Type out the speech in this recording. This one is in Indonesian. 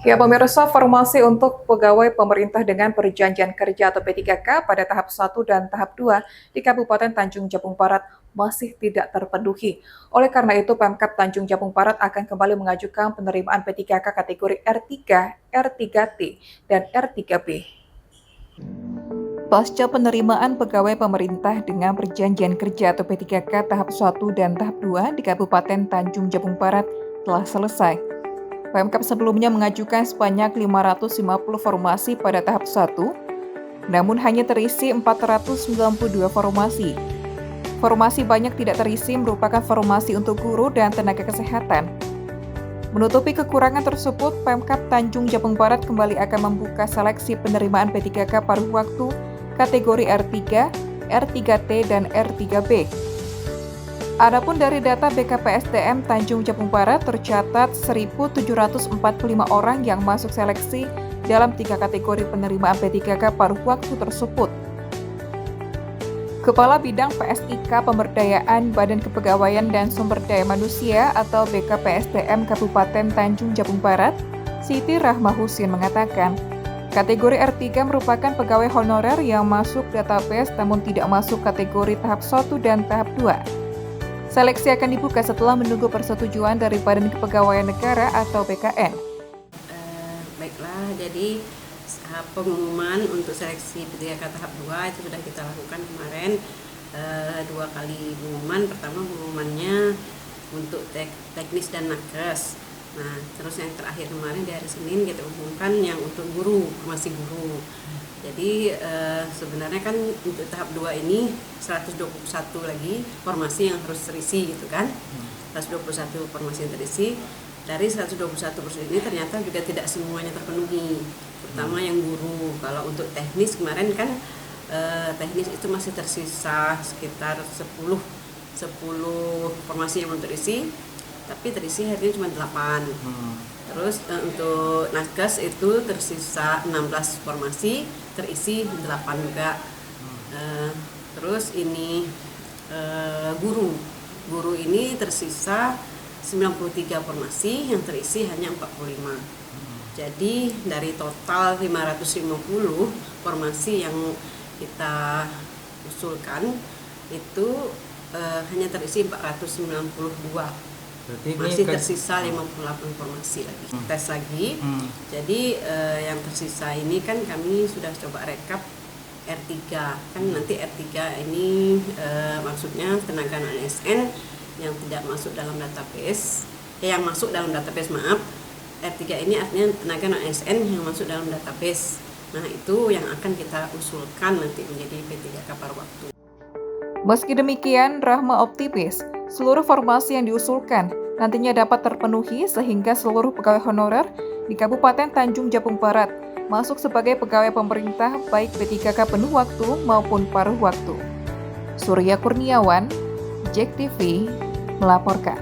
Ya, pemirsa, formasi untuk pegawai pemerintah dengan perjanjian kerja atau P3K pada tahap 1 dan tahap 2 di Kabupaten Tanjung Jabung Barat masih tidak terpenuhi. Oleh karena itu, Pemkab Tanjung Jabung Barat akan kembali mengajukan penerimaan P3K kategori R3, R3T, dan R3B. Pasca penerimaan pegawai pemerintah dengan perjanjian kerja atau P3K tahap 1 dan tahap 2 di Kabupaten Tanjung Jabung Barat telah selesai. Pemkab sebelumnya mengajukan sebanyak 550 formasi pada tahap 1, namun hanya terisi 492 formasi. Formasi banyak tidak terisi merupakan formasi untuk guru dan tenaga kesehatan. Menutupi kekurangan tersebut, Pemkab Tanjung Jabung Barat kembali akan membuka seleksi penerimaan P3K paruh waktu kategori R3, R3T, dan R3B. Adapun dari data BKPSDM Tanjung Jabung Barat tercatat 1.745 orang yang masuk seleksi dalam 3 kategori penerimaan P3K paruh waktu tersebut. Kepala Bidang PSIK Pemberdayaan Badan Kepegawaian dan Sumber Daya Manusia atau BKPSDM Kabupaten Tanjung Jabung Barat, Siti Rahma Husin mengatakan, kategori R3 merupakan pegawai honorer yang masuk database namun tidak masuk kategori tahap 1 dan tahap 2. Seleksi akan dibuka setelah menunggu persetujuan dari Badan Kepegawaian Negara atau BKN. Baiklah, jadi pengumuman untuk seleksi P3K tahap 2 itu sudah kita lakukan kemarin 2 kali pengumuman. Pertama pengumumannya untuk teknis dan nakes. Nah, terus yang terakhir kemarin di hari Senin kita umumkan yang untuk guru, masih guru. Jadi sebenarnya kan untuk tahap 2 ini 121 lagi formasi yang harus terisi gitu kan. 121 formasi yang terisi. Dari 121 persen ini ternyata juga tidak semuanya terpenuhi. Terutama yang guru. Kalau untuk teknis kemarin kan teknis itu masih tersisa sekitar 10 formasi yang belum terisi. Tapi terisi hanya cuma 8. Terus untuk nakes itu tersisa 16 formasi, terisi 8 juga. Terus ini guru ini tersisa 93 formasi, yang terisi hanya 45. Jadi dari total 550 formasi yang kita usulkan itu hanya terisi 492. Masih tersisa 58 formasi lagi, tes lagi. Jadi yang tersisa ini kan kami sudah coba rekap R3 kan, nanti R3 ini maksudnya tenaga non-ASN yang tidak masuk dalam database, yang masuk dalam database, maaf. R3 ini artinya tenaga non-ASN yang masuk dalam database. Nah, itu yang akan kita usulkan nanti menjadi P3K paruh waktu. Meski demikian, Rahma optimis seluruh formasi yang diusulkan nantinya dapat terpenuhi sehingga seluruh pegawai honorer di Kabupaten Tanjung Jabung Barat masuk sebagai pegawai pemerintah baik P3K penuh waktu maupun paruh waktu. Surya Kurniawan, JEK TV, melaporkan.